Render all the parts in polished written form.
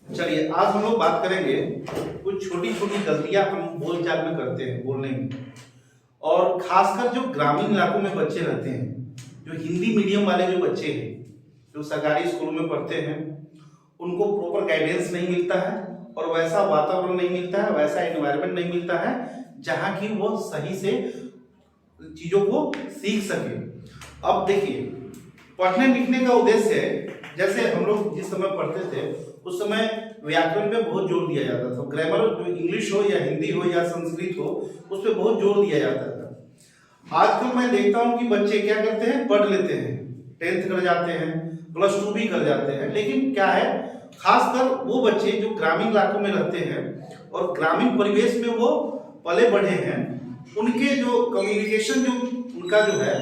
चलिए आज हम लोग बात करेंगे कुछ छोटी छोटी गलतियां हम बोलचाल में करते हैं बोलने में, और खासकर जो ग्रामीण इलाकों में बच्चे रहते हैं, जो हिंदी मीडियम वाले जो बच्चे हैं, जो सरकारी स्कूलों में पढ़ते हैं, उनको प्रॉपर गाइडेंस नहीं मिलता है और वैसा वातावरण नहीं मिलता है, वैसा एनवायरनमेंट नहीं मिलता है जहाँ की वो सही से चीजों को सीख सके। अब देखिए, पढ़ने लिखने का उद्देश्य है, जैसे हम लोग जिस समय पढ़ते थे उस समय व्याकरण पे बहुत जोर दिया जाता था। ग्रामर जो इंग्लिश हो या हिंदी हो या संस्कृत हो, उस पर बहुत जोर दिया जाता था। आजकल मैं देखता हूँ कि बच्चे क्या करते हैं, पढ़ लेते हैं, 10th कर जाते हैं, +2 भी कर जाते हैं, लेकिन क्या है, खासकर वो बच्चे जो ग्रामीण इलाकों में रहते हैं और ग्रामीण परिवेश में वो पले बढ़े हैं, उनके जो कम्युनिकेशन, जो उनका जो है,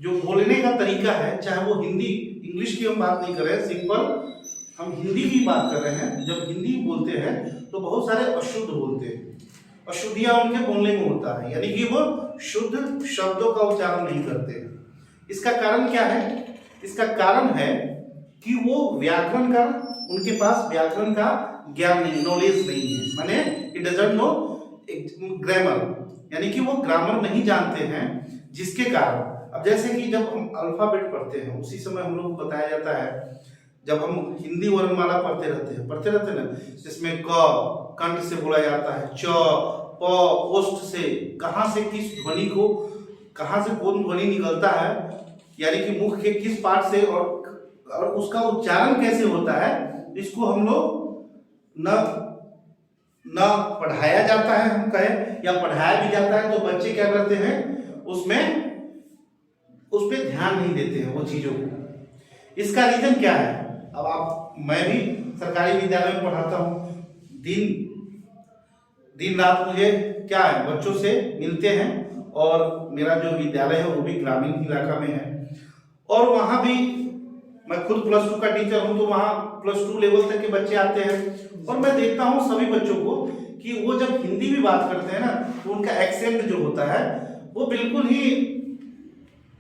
जो बोलने का तरीका है, चाहे वो हिंदी इंग्लिश की हम बात नहीं कर रहे हैं, सिंपल हम हिंदी की बात कर रहे हैं। जब हिंदी बोलते हैं तो बहुत सारे अशुद्ध बोलते हैं, अशुद्धियां उनके बोलने में होता है, यानी कि वो शुद्ध शब्दों का उच्चारण नहीं करते। इसका कारण क्या है? इसका कारण है कि वो व्याकरण का, उनके पास व्याकरण का ज्ञान नहीं, नॉलेज नहीं है, माने इट डजंट नो ग्रामर, यानी कि वो ग्रामर नहीं जानते हैं, जिसके कारण अब जैसे कि जब हम अल्फाबेट पढ़ते हैं उसी समय हम लोग को बताया जाता है, जब हम हिंदी वर्णमाला पढ़ते रहते हैं ना, जिसमें क कंठ से बोला जाता है, च प ओष्ठ से, कहाँ से किस ध्वनि को, कहाँ से कौन ध्वनि निकलता है, यानी कि मुख के किस पार्ट से, और उसका उच्चारण कैसे होता है, इसको हम लोग न पढ़ाया जाता है, हम कहें, या पढ़ाया भी जाता है तो बच्चे क्या करते हैं, उसमें उस पर ध्यान नहीं देते हैं वो चीजों को। इसका रीजन क्या है? अब मैं भी सरकारी विद्यालय में पढ़ाता हूँ, दिन रात मुझे क्या है, बच्चों से मिलते हैं, और मेरा जो विद्यालय है वो भी ग्रामीण इलाका में है, और वहाँ भी मैं खुद +2 का टीचर हूँ, तो वहाँ +2 लेवल तक के बच्चे आते हैं, और मैं देखता हूँ सभी बच्चों को कि वो जब हिंदी भी बात करते हैं ना, तो उनका एक्सेंट जो होता है वो बिल्कुल ही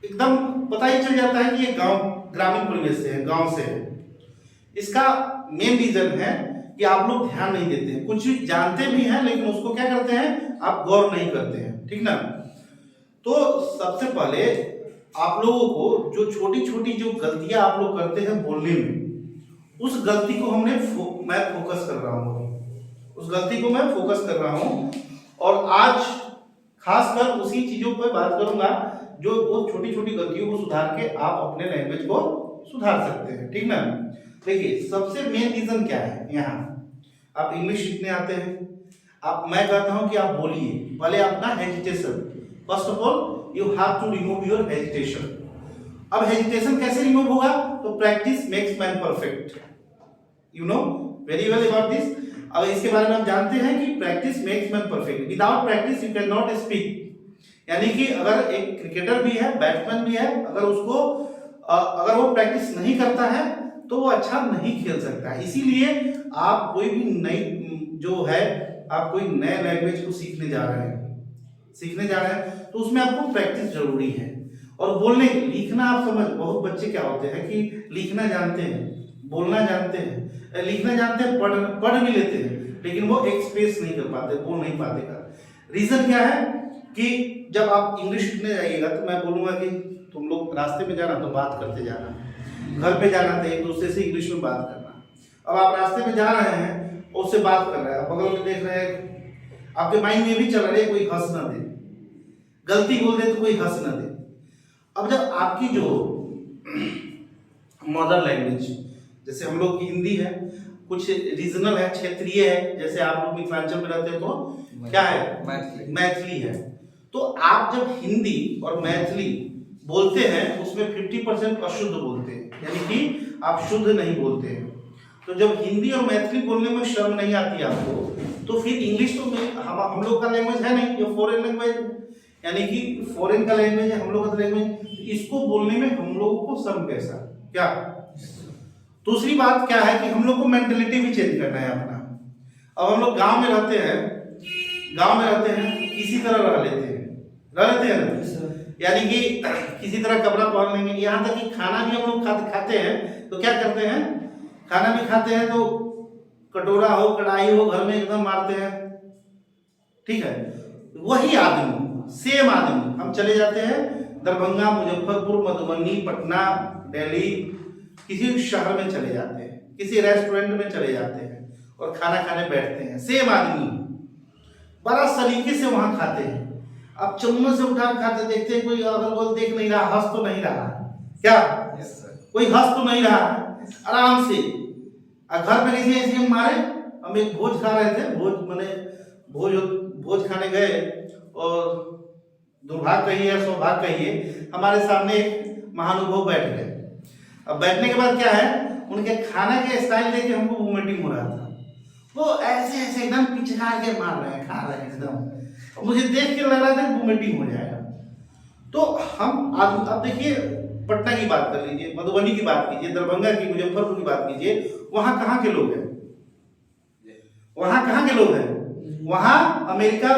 एकदम पता ही चल जाता है कि ये गांव, ग्रामीण परिवेश से है, गांव से है। इसका मेन रीजन है कि आप लोग ध्यान नहीं देते हैं, कुछ जानते भी हैं लेकिन उसको क्या करते हैं, आप गौर नहीं करते हैं, ठीक ना। तो सबसे पहले आप लोगों को जो छोटी छोटी जो गलतियां आप लोग करते हैं बोलने में, उस गलती को मैं फोकस कर रहा हूँ, उस गलती को मैं फोकस कर रहा हूँ, और आज खासकर उसी चीजों पर बात करूंगा जो वो छोटी छोटी गलतियों को सुधार के आप अपने लैंग्वेज को सुधार सकते हैं, ठीक ना। देखिए, सबसे मेन रीजन क्या है, यहाँ आप इंग्लिश सीखने आते हैं, मैं कहता हूं कि आप बोलिए, पहले अपना hesitation, first of all you have to remove your hesitation. अब हेजिटेशन कैसे रिमूव होगा? तो practice makes man perfect, you know very well about this. अब इसके बारे में आप जानते हैं कि practice makes man perfect, without practice you can not speak, यानी कि अगर एक क्रिकेटर भी है, बैट्समैन भी है, अगर वो प्रैक्टिस नहीं करता है तो वो अच्छा नहीं खेल सकता है। इसीलिए आप कोई भी नई जो है, आप कोई नए लैंग्वेज को सीखने जा रहे हैं तो उसमें आपको प्रैक्टिस जरूरी है। और बोलने लिखना, आप बहुत बच्चे क्या होते हैं कि लिखना जानते हैं, बोलना जानते हैं, लिखना जानते हैं, पढ़ भी लेते हैं, लेकिन वो एक्सप्रेस नहीं कर पाते, बोल नहीं पाते। का रीजन क्या है कि जब आप इंग्लिश सीखने जाइएगा तो मैं बोलूंगा कि तुम लोग रास्ते में जाना तो बात करते जाना, घर पे जाना तो एक दूसरे से इंग्लिश में बात करना। अब आप रास्ते में जा रहे हैं, उससे बात कर रहे हैं, बगल में देख रहे हैं, आपके माइंड में भी चल रहे कोई हंस ना दे, गलती बोल दे तो कोई हंस ना दे। अब जब आपकी जो मदर लैंग्वेज, जैसे हम लोग की हिंदी है, कुछ रीजनल है, क्षेत्रीय है, जैसे आप लोग मिथिलांचल में रहते हैं तो क्या है, मैथिली है, तो आप जब हिंदी और मैथिली बोलते हैं उसमें 50% अशुद्ध बोलते हैं, यानी कि आप शुद्ध नहीं बोलते हैं। तो जब हिंदी और मैथिली बोलने में शर्म नहीं आती आपको, तो फिर इंग्लिश तो हम लोग का लैंग्वेज है नहीं, ये फॉरेन लैंग्वेज, यानी कि फॉरेन का लैंग्वेज है, हम लोग का लैंग्वेज, इसको बोलने में हम लोगों को शर्म कैसा, क्या। दूसरी बात क्या है कि हम लोग को मेंटेलिटी भी चेंज करना है अपना। अब हम लोग गांव में रहते हैं, किसी तरह रह लेते हैं ना, यानी कि किसी तरह कपड़ा पहन लेंगे, यहाँ तक कि खाना भी हम लोग खाते हैं तो क्या करते हैं, खाना भी खाते हैं तो कटोरा हो कढ़ाई हो घर में एकदम मारते हैं, ठीक है। वही आदमी, सेम आदमी, हम चले जाते हैं दरभंगा, मुजफ्फरपुर, मधुबनी, पटना, दिल्ली, किसी शहर में चले जाते हैं, किसी रेस्टोरेंट में चले जाते हैं और खाना खाने बैठते हैं, सेम आदमी बड़ा सलीके से वहां खाते हैं। अब चम्मच से उठा खाते, देखते हैं कोई अगल बगल देख नहीं रहा, हंस तो नहीं रहा, क्या कोई हंस तो नहीं रहा, आराम से। घर में कैसे ऐसे हम मारे, हम एक भोज खा रहे थे, भोज खाने गए और दुर्भाग्य कहिए या सौभाग्य कहिए, हमारे सामने एक महानुभव बैठ गए। अब बैठने के बाद क्या है, उनके खाना के स्टाइल देख के हमको वोमिटिंग हो रहा था। वो ऐसे ऐसे एकदम पिचकार के मार रहे हैं, खा रहे हैं एकदम, मुझे देख के लग रहा था वोमिटिंग हो जाएगा। तो हम अब देखिए, पटना की बात कर लीजिए, मधुबनी की बात कीजिए, दरभंगा की, मुजफ्फरपुर की बात कीजिए, वहां कहाँ के लोग हैं, वहां कहाँ के लोग हैं, वहां अमेरिका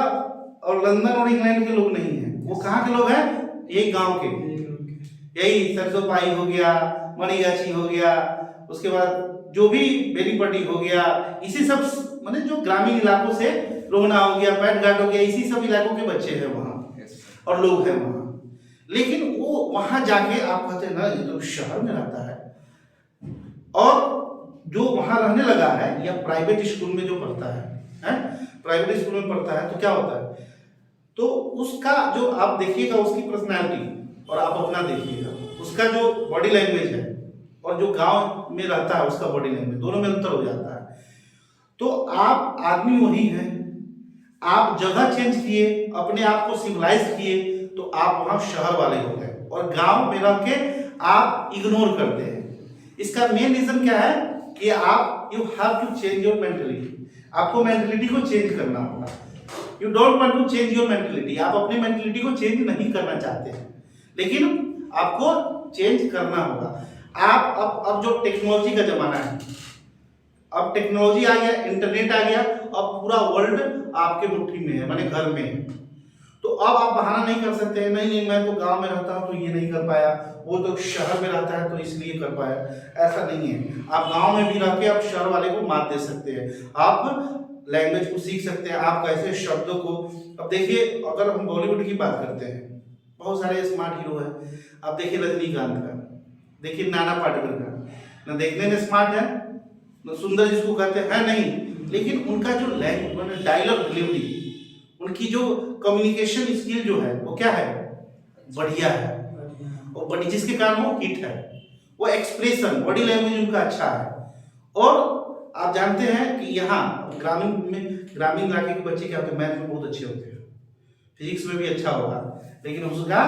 और लंदन और इंग्लैंड के लोग नहीं हैं, वो कहाँ के लोग हैं, यही गांव के, यही सरसोपाई हो गया, मणिगाछी हो गया, उसके बाद जो भी बेनीपट्टी हो गया, इसी सब माने जो ग्रामीण इलाकों से, रोहना हो गया, पैट घाट हो गया, इसी सब इलाकों के बच्चे हैं वहाँ और लोग हैं वहाँ। लेकिन वो वहां जाके आप कहते हैं ना, ये तो शहर में रहता है, और जो वहां रहने लगा है या प्राइवेट स्कूल में जो पढ़ता है, प्राइवेट स्कूल में पढ़ता है, तो क्या होता है, तो उसका जो आप देखिएगा उसकी पर्सनैलिटी और आप अपना देखिएगा, उसका जो बॉडी लैंग्वेज है और जो गांव में रहता है उसका बॉडी लैंग्वेज, दोनों में अंतर हो जाता है। तो आप आदमी वही हैं, आप जगह चेंज किए, अपने आप को सिविलाइज किए, तो आप वहां शहर वाले हो गए, और गांव में रह के आप इग्नोर करते हैं। इसका मेन रीजन क्या है कि आप you have to change your mentality, आपको मेंटलिटी को चेंज करना होगा। You don't want to change your mentality, आप अपनी मेंटलिटी को चेंज नहीं करना चाहते हैं, लेकिन आपको चेंज करना होगा। आप अब जो टेक्नोलॉजी का जमाना है, अब टेक्नोलॉजी आ गया, इंटरनेट आ गया, अब पूरा वर्ल्ड आपके मुट्ठी में है, माने घर में है। तो अब आप बहाना नहीं कर सकते हैं, नहीं मैं तो गांव में रहता हूं तो ये नहीं कर पाया, वो तो शहर में रहता है तो इसलिए कर पाया, ऐसा नहीं है। आप गांव में भी रह के आप शहर वाले को मात दे सकते हैं, आप लैंग्वेज को सीख सकते हैं, आप कैसे शब्दों को। अब देखिए, अगर हम बॉलीवुड की बात करते हैं, बहुत सारे स्मार्ट हीरो हैं, आप देखिए रजनीकांत का, देखिए नाना पाटेकर का, ना देखने में स्मार्ट है, ना सुंदर जिसको कहते हैं नहीं, लेकिन उनका जो लैंग्वेज, डायलॉग डिलीवरी, उनकी जो कम्युनिकेशन स्किल जो है वो क्या है, बढ़िया है, और बड़ी जिसके कारण वो हिट है, वो एक्सप्रेशन, बॉडी लैंग्वेज उनका अच्छा है। और आप जानते हैं कि यहाँ ग्रामीण इलाके के बच्चे क्या होते हैं, मैथ में बहुत अच्छे होते हैं, फिजिक्स में भी अच्छा होगा, लेकिन उसका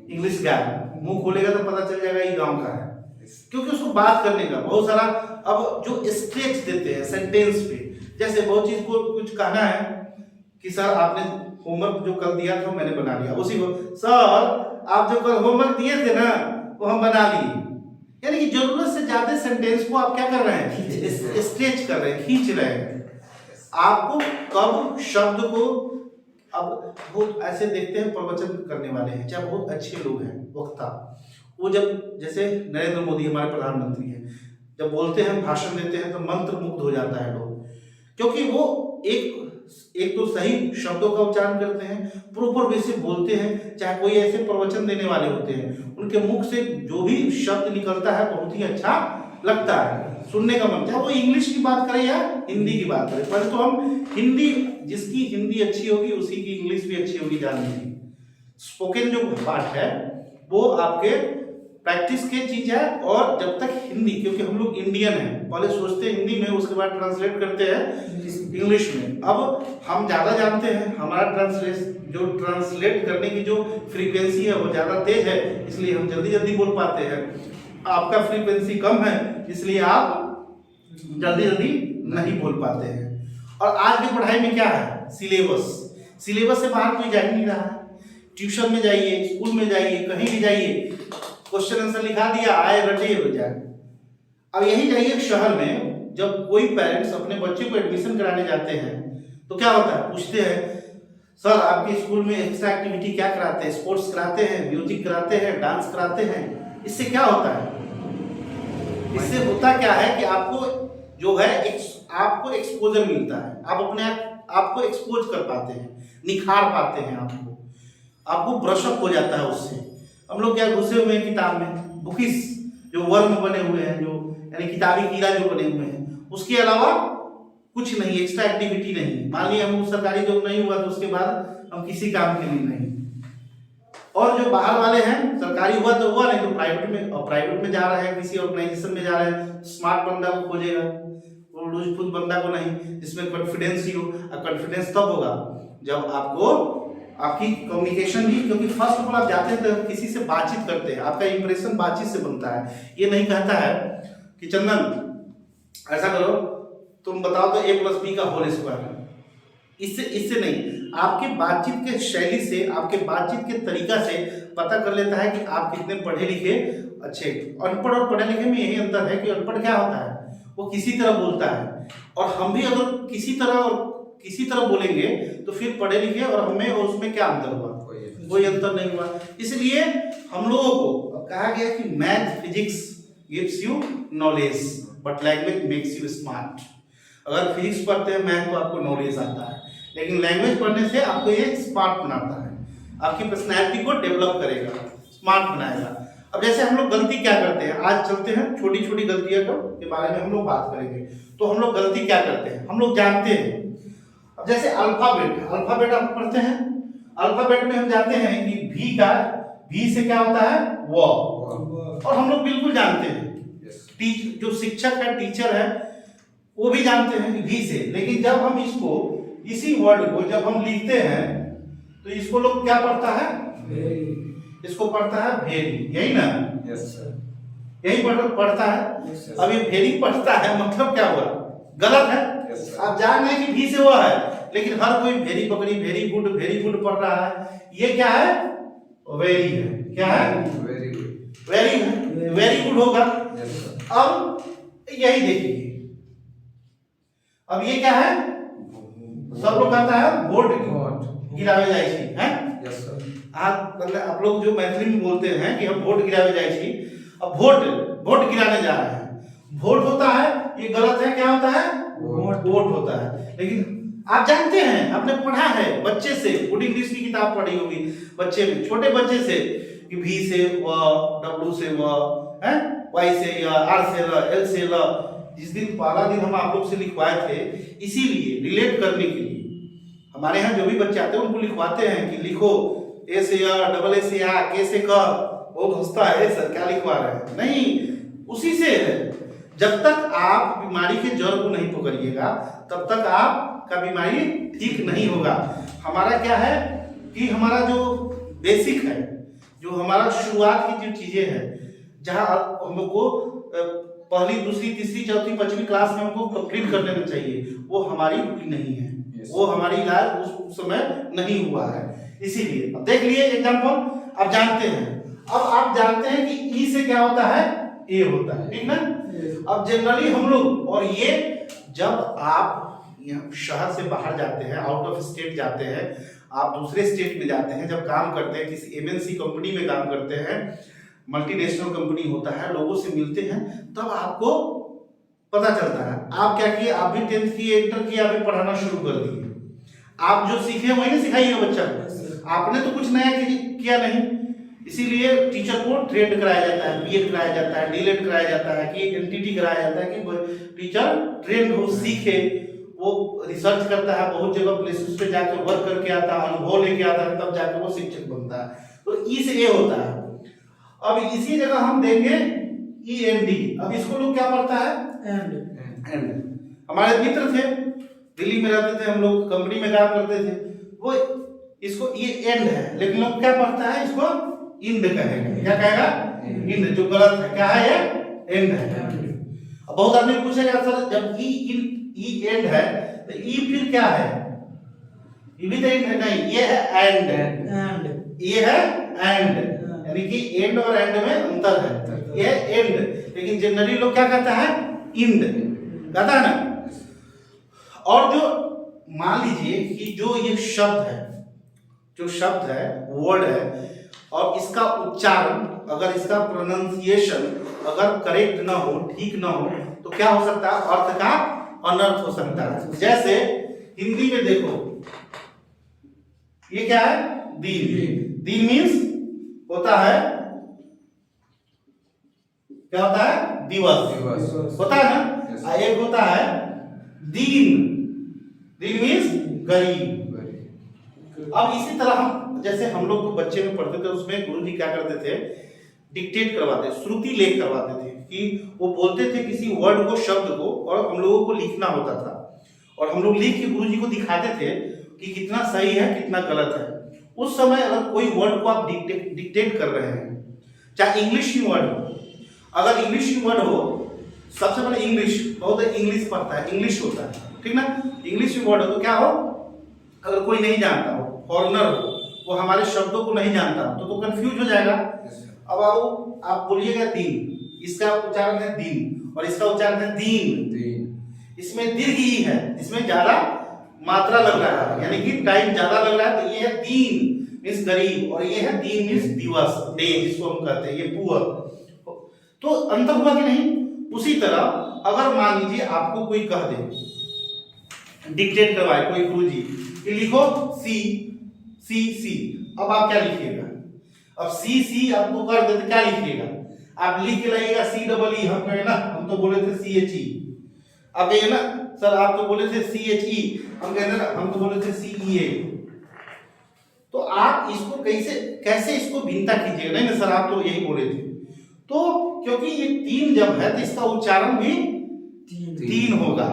इंग्लिश का मुंह खोलेगा तो पता चल जाएगा ये गांव का है, क्योंकि उसको बात करने का बहुत सारा, अब जो स्ट्रेच देते हैं सेंटेंस पे, जैसे बहुत चीज को कुछ कहना है कि सर आपने होमवर्क जो कल दिया था मैंने बना लिया, उसी को सर आप जो कल होमवर्क दिए थे ना वो हम बना लिए, यानी कि जरूरत से ज्यादा सेंटेंस को आप क्या कर रहे हैं, स्ट्रेच कर रहे हैं, खींच रहे हैं। आपको कब शब्द को, अब बहुत ऐसे देखते हैं प्रवचन करने वाले हैं, चाहे बहुत अच्छे लोग हैं वक्ता, वो जब जैसे नरेंद्र मोदी हमारे प्रधानमंत्री हैं, जब बोलते हैं भाषण देते हैं तो मंत्र मुग्ध हो जाता है लोग, क्योंकि वो एक तो सही शब्दों का उच्चारण करते हैं, प्रॉपर वे से बोलते हैं। चाहे कोई ऐसे प्रवचन देने वाले होते हैं, उनके मुख से जो भी शब्द निकलता है बहुत ही अच्छा लगता है, सुनने का मन, चाहे वो इंग्लिश की बात करें या हिंदी की बात करें। पहले तो हम हिंदी, जिसकी हिंदी अच्छी होगी उसी की इंग्लिश भी अच्छी होगी जान लीजिए। स्पोकन जो पार्ट है वो आपके प्रैक्टिस की चीज है, और जब तक हिंदी, क्योंकि हम लोग इंडियन हैं, पहले सोचते हैं हिंदी में, उसके बाद ट्रांसलेट करते हैं इंग्लिश में। अब हम ज्यादा जानते हैं, हमारा ट्रांसलेट करने की जो फ्रीक्वेंसी है वो ज्यादा तेज है, इसलिए हम जल्दी जल्दी बोल पाते हैं। आपका फ्रीक्वेंसी कम है, इसलिए आप जल्दी जल्दी नहीं बोल पाते हैं। और आज की पढ़ाई में क्या है, सिलेबस से बाहर कोई जा ही नहीं रहा है। ट्यूशन में जाइए, स्कूल में जाइए, कहीं भी जाइए, क्वेश्चन आंसर लिखा दिया, आए रटे हो जाए। अब यही जाइए शहर में, जब कोई पेरेंट्स अपने बच्चे को एडमिशन कराने जाते हैं तो क्या होता है, पूछते हैं सर आपके स्कूल में एक्स्ट्रा एक्टिविटी क्या कराते हैं, स्पोर्ट्स कराते हैं, म्यूजिक कराते हैं, डांस कराते हैं। इससे क्या होता है, इससे होता क्या है कि आपको जो है आपको एक्सपोजर मिलता है, आप अपने आपको एक्सपोज कर पाते हैं, निखार पाते हैं, आपको ब्रशअप हो जाता है उससे। हम लोग क्या घुसे हुए हैं किताब में, बुकिस जो वर्म बने हुए हैं, जो यानी किताबी कीड़ा जो बने हुए हैं, उसके अलावा कुछ नहीं, एक्स्ट्रा एक्टिविटी नहीं। मान लीजिए हम सरकारी जॉब नहीं हुआ तो उसके बाद हम किसी काम के लिए नहीं। और जो बाहर वाले हैं, सरकारी हुआ तो हुआ, नहीं तो प्राइवेट में, और प्राइवेट में जा रहे हैं, किसी ऑर्गेनाइजेशन में जा रहे हैं, स्मार्ट बंदा को खोजेगा, वो लूजफुल बंदा को नहीं, जिसमें कॉन्फिडेंस ही हो। और कॉन्फिडेंस तब होगा जब आपको आपकी कम्युनिकेशन भी, क्योंकि फर्स्ट ऑफ ऑल आप जाते हैं तो किसी से बातचीत करते हैं, आपका इंप्रेशन बातचीत से बनता है। ये नहीं कहता है कि चंदन ऐसा करो, तुम बताओ तो a+b का होल स्क्वायर, इससे नहीं, आपके बातचीत के शैली से, आपके बातचीत के तरीका से पता कर लेता है कि आप कितने पढ़े लिखे अच्छे। अनपढ़ और पढ़े लिखे में यही अंतर है कि अनपढ़ क्या होता है, वो किसी तरह बोलता है, और हम भी अगर किसी तरह बोलेंगे तो फिर पढ़े लिखे और हमें और उसमें क्या अंतर हुआ, कोई अंतर नहीं हुआ। इसलिए हम लोगों को कहा गया कि math physics gives you knowledge but language makes you smart. अगर फिजिक्स पढ़ते हैं, मैथ तो आपको नॉलेज आता है, लेकिन लैंग्वेज पढ़ने से आपको ये स्मार्ट बनाता है, आपकी पर्सनैलिटी को डेवलप करेगा, स्मार्ट बनाएगा। अब जैसे हम लोग गलती क्या करते हैं, आज चलते हैं छोटी छोटी गलतियों के बारे में हम लोग बात करेंगे। तो हम लोग गलती क्या करते हैं, हम लोग जानते हैं। अब जैसे अल्फाबेट आप पढ़ते हैं, अल्फाबेट में हम जानते हैं कि भी से क्या होता है, व, और हम लोग बिल्कुल जानते हैं, जो शिक्षक है, टीचर है, वो भी जानते हैं कि भी से। लेकिन जब हम इसी वर्ड को जब हम लिखते हैं तो इसको लोग क्या पढ़ता है, इसको पढ़ता है भेरी, यही ना, यही पढ़ता है। अब ये भेरी पढ़ता है, मतलब क्या हुआ, गलत है। आप जान रहे हैं कि भी से हुआ है, लेकिन हर कोई भेरी पकड़ी, भेरी गुड पढ़ रहा है। ये क्या है, वेरी है, क्या है, वेरी गुड होगा। अब यही देखिए, अब ये क्या है, सब लोग कहता है वोट गिरावे जाए छी, हैं? आप लोग जो मैथिली में बोलते हैं कि हम वोट गिरावे जाए छी, अब वोट गिराने जा रहे हैं। वोट होता है, ये गलत है, क्या होता है, वोट होता है। लेकिन आप जानते हैं, आपने पढ़ा है बच्चे से, गुड इंग्लिश की किताब पढ़ी होगी बच्चे में, छोटे बच्चे से, कि भी से व, डब्ल्यू से व, वाई से या, आर से ल, एल से ल। जिस दिन पहला दिन हम आप लोग से लिखवाए थे, इसीलिए रिलेट करने के लिए हमारे यहाँ जो भी बच्चे आते हैं उनको लिखवाते हैं कि लिखो, ए से या, डबल ए से या, के से क। वो हंसता है, सर क्या लिखवा रहे हैं, नहीं, उसी से है। जब तक आप बीमारी के जड़ को नहीं पकड़िएगा तब तक आपका बीमारी ठीक नहीं होगा। हमारा क्या है कि हमारा जो बेसिक है, जो हमारा शुरुआत की जो चीजें हैं, जहाँ हमको पहली, दूसरी, तीसरी, चौथी, पांचवी क्लास में हमको कंप्लीट कर लेना चाहिए, वो हमारी हुई नहीं है, वो हमारी इलाज उस समय नहीं हुआ है। इसीलिए अब देख लिए एग्जाम्पल, आप जानते हैं। अब आप जानते हैं कि ई से क्या होता है, ए होता है, ठीक ना। अब जनरली हम लोग, और ये जब आप शहर से बाहर जाते हैं, आउट ऑफ स्टेट जाते हैं, आप दूसरे स्टेट में जाते हैं, जब काम करते हैं, किसी एमएनसी कंपनी में काम करते हैं, मल्टीनेशनल कंपनी होता है, लोगों से मिलते हैं, तब आपको पता चलता है। आप क्या किए, आप भी 10th किए, इंटर किए, आप भी पढ़ाना शुरू कर दिए। आप जो सीखे वही ना सिखाइए बच्चा को, आपने तो कुछ नया किया नहीं। इसीलिए टीचर को ट्रेंड कराया जाता है, बीएड कराया जाता है, डीएलएड कराया जाता है, कि एनटीटी कराया जाता है, कि टीचर ट्रेंड हो, सीखे, वो रिसर्च करता है, बहुत जगह प्लेसेस पे जाकर वर्क करके आता है, अनुभव लेके आता है, तब जाकर वो शिक्षक बनता है। तो ई से ए होता है। अब इसी जगह हम देंगे ई एन डी। अब इसको लोग क्या पढ़ता है, एंड। हमारे मित्र थे, दिल्ली में रहते थे हम लोग, कंपनी में काम करते थे, वो इसको ये एंड है, लेकिन लोग क्या पढ़ता है, इसको इंड कहेगा। क्या कहेगा, इंड, जो गलत है। क्या है, ये एंड है। अब बहुत आदमी पूछेगा, सर जब ई एंड है तो ई फिर क्या है, ये भी तो एंड है, नहीं, ये है एंड, ये है एंड, यानी कि एंड और एंड में अंतर है, ये एंड। लेकिन जनरली लोग क्या कहता है, इंड कहता है ना। और जो मान लीजिए कि जो ये शब्द है, वर्ड है, और इसका उच्चारण, अगर इसका प्रोनाउंसिएशन अगर करेक्ट ना हो, ठीक ना हो, तो क्या हो सकता है, अर्थ का अनर्थ हो सकता है। जैसे हिंदी में देखो, ये क्या है, दिन। दिन मीन्स होता है, क्या होता है, दिवस होता है ना। एक होता है दिन, दिन मीन्स गरीब। अब इसी तरह हम, जैसे हम लोग को बच्चे में पढ़ते थे, उसमें गुरुजी क्या करते थे, डिक्टेट करवाते, श्रुति लेख करवाते थे कि वो बोलते थे किसी वर्ड को, शब्द को, और हम लोगों को लिखना होता था, और हम लोग लिख के गुरुजी को दिखाते थे कि कितना सही है कितना गलत है। उस समय अगर कोई वर्ड को आप डिक्टेट कर रहे हैं, चाहे इंग्लिश ही वर्ड हो, अगर इंग्लिश ही वर्ड हो, सबसे पहले इंग्लिश, बहुत इंग्लिश पढ़ता है, इंग्लिश होता है, ठीक ना। इंग्लिश में वर्ड हो तो क्या हो, अगर कोई नहीं जानता हो, फॉरेनर हो, वो हमारे शब्दों को नहीं जानता हो, तो कंफ्यूज हो जाएगा। अब आप बोलिएगा दिन, इसका उच्चारण है दिन, और इसका उच्चारण है दीन। इसमें दीर्घ ई है, इसमें ज्यादा मात्रा लग रहा है, यानी कि टाइम ज्यादा लग रहा है, तो ये है दीन मीन्स गरीब, और ये है दीन मीन्स दिवस, डे जिसको हम कहते हैं, ये पुअर। तो अंतर हुआ कि नहीं। उसी तरह अगर मान लीजिए आपको कोई कह दे, डिक्टेट करवाए कोई गुरुजी कि लिखो सी सी सी, अब आप क्या लिखिएगा, अब सी सी आपको कर दे तो क्या लिखिएगा, आप लिख के लाइएगा सी डबल ई, हम कहे ना, हम तो बोले थे सी एच ई, आप कहिए ना सर आप तो बोले थे सी एच ई, हम कहते ना हम तो बोले थे सी ई ए। तो आप इसको कैसे इसको भिन्नता कीजिएगा, नहीं ना सर आप तो यही बोले थे। तो क्योंकि ये तीन जब है तो इसका उच्चारण भी तीन होगा।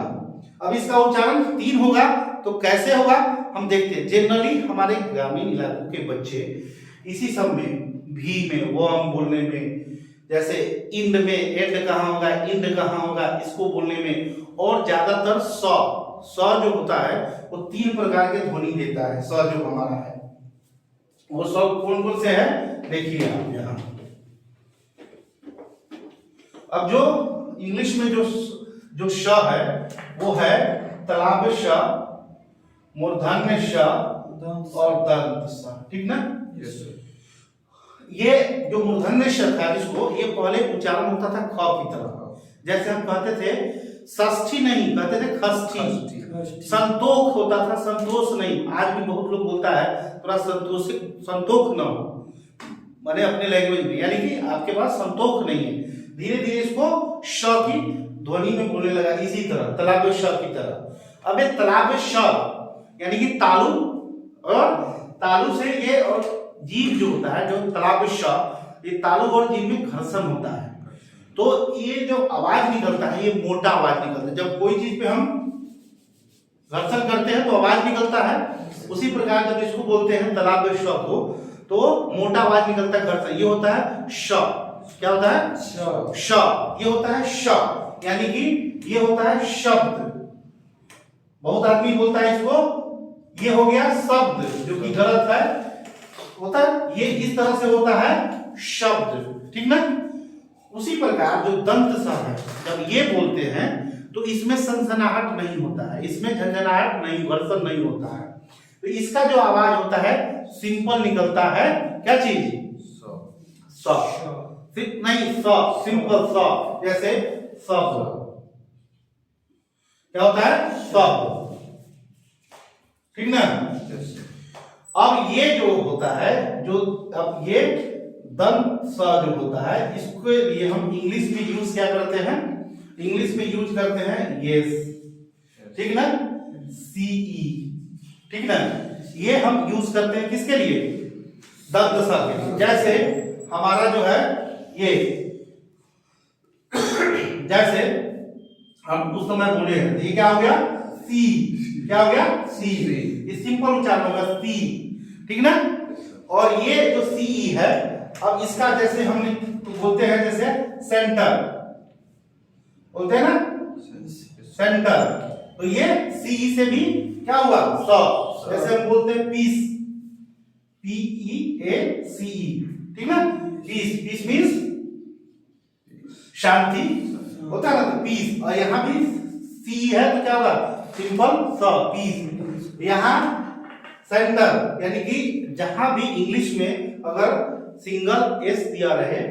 अब इसका उच्चारण तीन होगा तो कैसे होगा हम देखते हैं। जनरली हमारे ग्रामीण इलाकों के बच्चे इसी सब में, भी में, वर्म बोलने में, जैसे इंड में एंड कहाँ होगा, इंड कहाँ होगा, इसको बोलने में, और ज्यादातर स जो होता है वो तीन प्रकार के ध्वनि देता है। स जो हमारा है वो सब कौन कौन से है, देखिए आप यहाँ। अब जो इंग्लिश में जो श है वो है तालाब श, मूर्धन्य श और दंत श, ठीक ना। ये जो मूर्धन्य श था, इसको ये पहले उच्चारण होता था ख की तरह, जैसे हम कहते थे षष्ठी नहीं, कहते थे खष्ठी। संतोष होता था, संतोष नहीं। आज भी बहुत लोग बोलता है थोड़ा संतोष न हो, माने अपने लैंग्वेज में, यानी कि आपके पास संतोष नहीं है। धीरे धीरे इसको श की ध्वनि में बोलने लगा, इसी तरह तालाब श की तरह। अब ये तालाब श यानी कि तालु, और तालु से ये और जीभ जो होता है, जो तालाब श, ये तालु और जीभ में घर्षण होता है, तो ये जो आवाज निकलता है ये मोटा आवाज निकलता है। जब कोई चीज पे हम घर्षण करते हैं तो आवाज निकलता है, उसी प्रकार जब इसको बोलते हैं तालाब श को तो मोटा आवाज निकलता है, घर्षण। ये होता है श, क्या होता है श, ये होता है श, यानी कि ये होता है शब्द। बहुत आदमी बोलता है इसको, ये हो गया शब्द, जो कि गलत है, होता है ये इस तरह से होता है शब्द, ठीक ना। उसी प्रकार जो दंत स है, जब ये बोलते हैं तो इसमें सनसनाहट नहीं होता है, इसमें झंझनाहट नहीं, घर्षण नहीं होता है, तो इसका जो आवाज होता है सिंपल निकलता है। क्या चीज, स, नहीं स, सिंपल स, जैसे शब्द, क्या होता है शब्द, ठीक ना। अब ये जो होता है, जो अब ये दंत स जो होता है, इसके लिए हम इंग्लिश में यूज क्या करते हैं, इंग्लिश में यूज करते हैं यस, ठीक ना, सीई, ठीक ना। ये हम यूज करते हैं किसके लिए, दंत स के लिए। जैसे हमारा जो है ये, जैसे हम उस समय बोले हैं, ये क्या हो गया सी, क्या हो गया सी, ये सिंपल उच्चारण होगा सी, ठीक ना। और ये जो सी है, अब इसका जैसे हम बोलते हैं, जैसे सेंटर बोलते हैं ना, सेंटर, तो ये सी से भी क्या हुआ स, जैसे हम बोलते हैं पीस, पी ई ए सी ई, ठीक ना। पीस, पीस मीन्स शांति होता है ना, तो पीस, और यहाँ भी सी है तो क्या होगा सिंपल स, पीस। यहाँ सेंटर, यानी कि जहां भी इंग्लिश में अगर सिंगल एस दिया रहे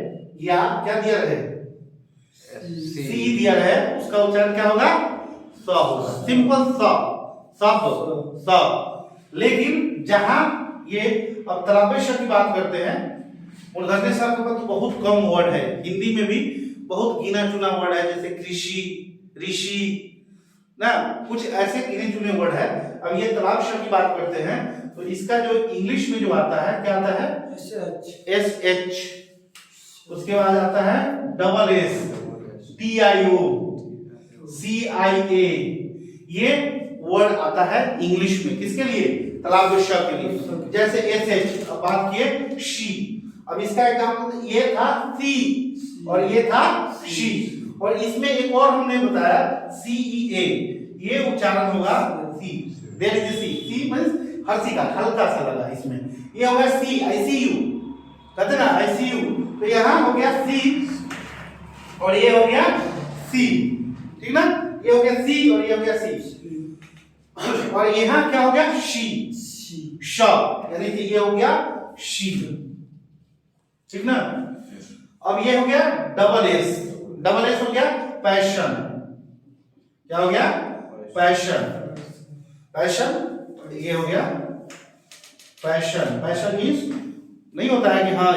या क्या दिया रहे सी दिया रहे, उसका उसका उच्चारण क्या होगा? स होगा, सिंपल स, सब स। लेकिन जहां ये अब तराबे श की बात करते हैं, मूर्धन्य स के पास बहुत कम वर्ड है, हिंदी में भी बहुत गिना चुना वर्ड है, जैसे कृषि, ऋषि ना, कुछ ऐसे गिने चुने वर्ड है। अब ये तराब श की बात करते हैं तो इसका जो इंग्लिश में जो आता है क्या आता है? एस एच, उसके बाद आता है डबल एस, TIO, CIA, ये वर्ड आता है इंग्लिश में, किसके लिए? तलाब श के लिए। जैसे SH, अब बात किए शी, अब इसका एग्जांपल ये था सी और ये था शी, और इसमें एक और हमने बताया CEA, ये उच्चारण होगा C, there is C, C means हर्षी का हल्का सा लगा इसमें, ये होगा सी, ICU कहते ना, ICU, तो यहां हो गया सी और ये हो गया सी, ठीक ना, ये हो गया सी और ये हो गया सी, और यहां क्या हो गया? शी, श, यानी कि ये हो गया शी, ठीक ना। अब ये हो गया डबल एस, डबल एस हो गया पैशन, क्या हो गया? पैशन, पैशन, ये हो गया पैशन, पैशन मींस नहीं होता है कि हाँ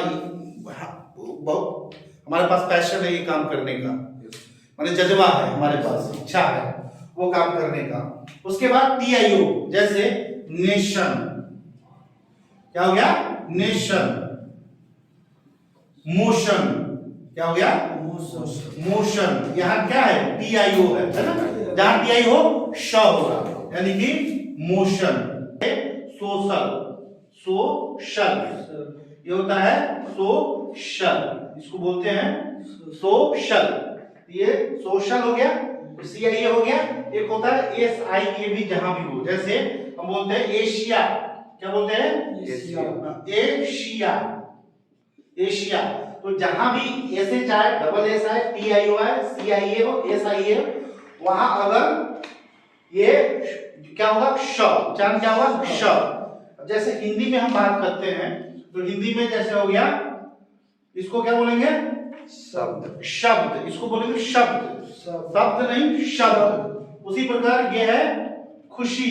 बहुत हमारे पास पैशन है ये काम करने का, माने जज्बा है हमारे पास, इच्छा है वो काम करने का। उसके बाद TIO, जैसे नेशन, क्या हो गया? नेशन, मोशन, क्या हो गया? मोशन, यहाँ क्या है? TIO है ना, जहां TI हो श होगा, यानी कि मोशन। सोशल, सोशल, ये होता है सोशल, इसको बोलते हैं सोशल, ये सोशल हो गया, CIA हो गया। एक होता है SIA भी, जहां भी हो, जैसे हम बोलते हैं एशिया, क्या बोलते हैं? एशिया, एशिया, तो जहां भी ऐसे चाहे डबल एस आए, TIO आए, CIA हो, SIA, वहां अगर ये क्या होगा? श, उच्चारण क्या होगा? श। जैसे हिंदी में हम बात करते हैं तो हिंदी में जैसे हो गया, इसको क्या बोलेंगे? शब्द, शब्द, इसको बोलेंगे शब्द, शब्द नहीं शब्द। उसी प्रकार ये है खुशी,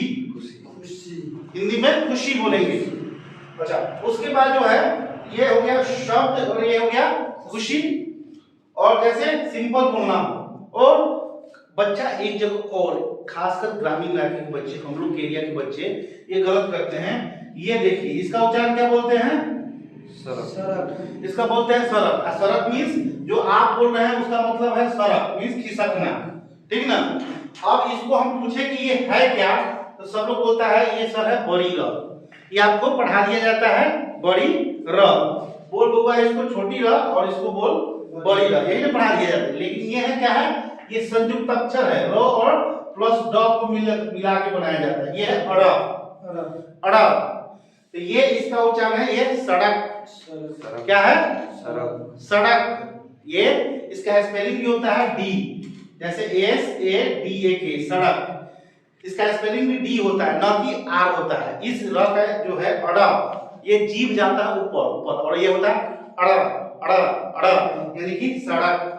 हिंदी में खुशी बोलेंगे। अच्छा, उसके बाद जो है ये हो गया शब्द और ये हो गया खुशी। और जैसे सिंपल बोलना हो, और बच्चा एक जगह, और खासकर ग्रामीण इलाके के बच्चे, हम लोग के एरिया के बच्चे ये गलत करते हैं। ये देखिए, इसका उच्चारण क्या बोलते हैं? सरक, इसका बोलते हैं सरक। सरक मींस जो आप बोल रहे हैं उसका मतलब है सरक मींस खिसकना, ठीक ना। अब इसको हम पूछे कि ये है क्या, तो सब लोग बोलता है ये सर है बड़ी र, ये आपको पढ़ा दिया जाता है बड़ी र, बोल बउआ इसको छोटी र और इसको बोल बड़ी र, यही ना पढ़ा दिया जाता है। लेकिन ये है क्या है? ये संयुक्त अक्षर है, र और प्लस ड को मिला के बनाया जाता है, ये है अड़, अड़। तो ये इसका उच्चारण है ये सड़क, क्या है? सड़क, सड़क। ये इसका स्पेलिंग भी होता है डी, जैसे SADAK, सड़क, इसका स्पेलिंग भी डी होता है, ना कि आर होता है। इस र का जो है अड़ा, ये जीभ जाता है ऊपर ऊपर, और ये होता है अड़ा, अड़ा, अड़ा, यानी कि सड़क।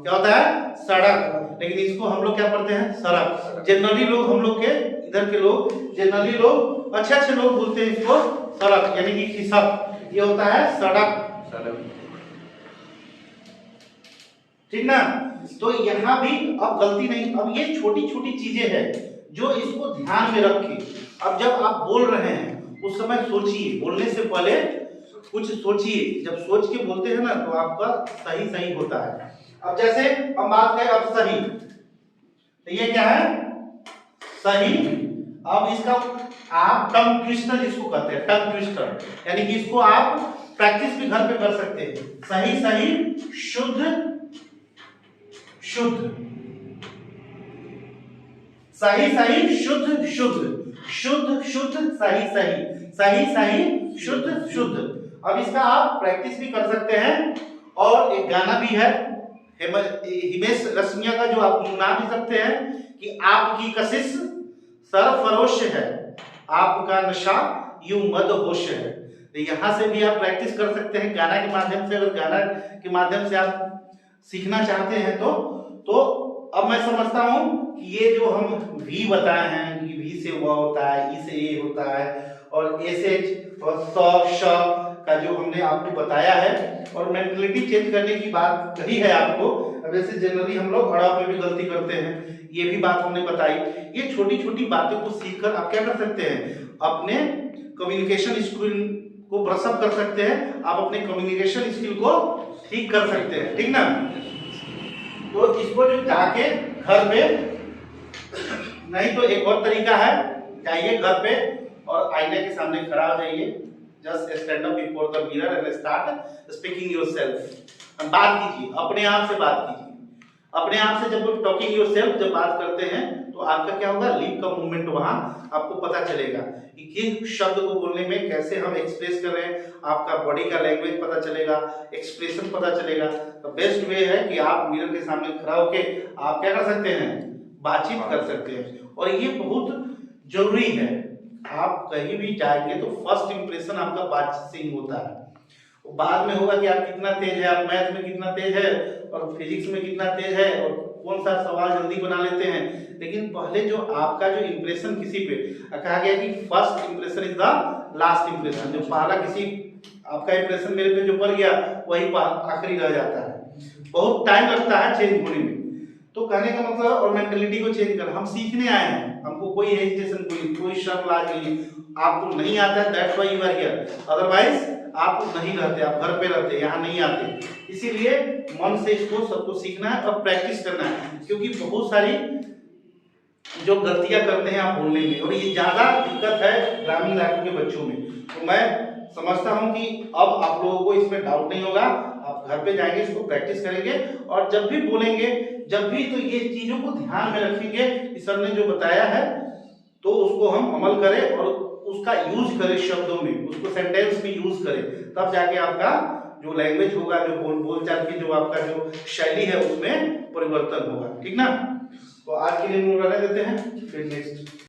क्या होता है? सड़क। लेकिन इसको हम लोग क्या पढ़ते हैं? सड़क। जनरली लोग, हम लोग के इधर के लोग, जनरली लोग, अच्छे अच्छे लोग बोलते हैं इसको सड़क, यानी कि खिसक, ये होता है सड़क, ठीक ना। तो यहाँ भी अब गलती नहीं, अब ये छोटी छोटी चीजें हैं जो इसको ध्यान में रखिए। अब जब आप बोल रहे हैं उस समय सोचिए, बोलने से पहले कुछ सोचिए, जब सोच के बोलते हैं ना तो आपका सही सही होता है। अब जैसे हम बात करें अब सही, तो ये क्या है? सही। अब इसका आप टंग ट्विस्टर जिसको कहते हैं, टंग ट्विस्टर, यानी कि इसको आप प्रैक्टिस भी घर पे कर सकते हैं। सही सही, शुद्ध शुद्ध, सही सही, शुद्ध शुद्ध, शुद्ध शुद्ध, सही सही, सही सही, शुद्ध शुद्ध। अब इसका आप प्रैक्टिस भी कर सकते हैं। और एक गाना भी है हिमेश रेशमिया का, जो आप सुना भी सकते हैं कि आपकी कशिश सरफरोश है, आपका नशा यूं मदहोश है। तो यहाँ से भी आप प्रैक्टिस कर सकते हैं गाना के माध्यम से। अगर गाना के माध्यम से आप सीखना चाहते हैं तो अब मैं समझता हूं कि ये जो हम वी बताए हैं कि वी से हुआ होता है, ई से ए होता है, और एस एच और स श का जो हमने आपको बताया है और मेंटलिटी चेंज करने की बात कही है आपको। अब ऐसे जनरली हम लोग अड़ा पे भी गलती करते हैं, ये भी बात हमने बताई। ये छोटी छोटी बातों को सीखकर आप क्या कर सकते हैं, अपने कम्युनिकेशन स्किल को ब्रश अप कर सकते हैं, आप अपने कम्युनिकेशन स्किल को ठीक कर सकते हैं, ठीक ना। तो इसको जो जाके घर पे, नहीं तो एक और तरीका है, जाइए घर पे और आईने के सामने खड़ा हो जाइए, just stand up before the mirror and start speaking yourself. बात कीजिए, अपने आप से बात कीजिए। अपने आप से जब टॉकिंग योरसेल्फ जब बात करते हैं तो आपका क्या होगा, लिप का मूवमेंट वहां आपको पता चलेगा कि किस शब्द को बोलने में कैसे हम एक्सप्रेस कर रहे हैं, आपका बॉडी का लैंग्वेज पता चलेगा, एक्सप्रेशन पता चलेगा। तो बेस्ट वे है कि आप मिरर के सामने खड़ा होके आप क्या कर सकते हैं, बातचीत कर सकते हैं। और ये बहुत जरूरी है, आप कहीं भी जाएंगे तो फर्स्ट इंप्रेशन आपका बातचीत से ही होता है। बाद में होगा कि आप कितना तेज है, आप मैथ में कितना तेज है और फिजिक्स में कितना तेज है और कौन सा सवाल जल्दी बना लेते हैं। लेकिन पहले जो आपका जो इंप्रेशन किसी पे, कहा गया कि first impression is the last impression. जो पहला किसी आपका इंप्रेशन मेरे पे जो पड़ गया वही आखिरी रह जाता है। बहुत टाइम लगता है चेंज होने में। तो कहने का मतलब, और मेंटलिटी को चेंज कर, हम सीखने आए हैं, हमको कोई हेजिटेशन कोई शर्म लाज नहीं। आपको नहीं आता है, that's why you are here, otherwise आप नहीं रहते, आप घर पे रहते, यहाँ नहीं आते। इसीलिए मन से इसको सबको सीखना है और प्रैक्टिस करना है, क्योंकि बहुत सारी जो गलतियां करते हैं आप बोलने में, और ये ज्यादा दिक्कत है ग्रामीण इलाकों के बच्चों में। तो मैं समझता हूं कि अब आप लोगों को इसमें डाउट नहीं होगा, आप घर पे जाएंगे, इसको प्रैक्टिस करेंगे और जब भी बोलेंगे, जब भी, तो ये चीजों को ध्यान में रखेंगे कि सर ने जो बताया है तो उसको हम अमल करें और उसका यूज करें शब्दों में, उसको सेंटेंस में यूज करें, तब जाके आपका जो लैंग्वेज होगा, जो बोलचाल की जो आपका जो शैली है उसमें परिवर्तन होगा, ठीक ना। तो आज के लिए हम रहने देते हैं, फिर नेक्स्ट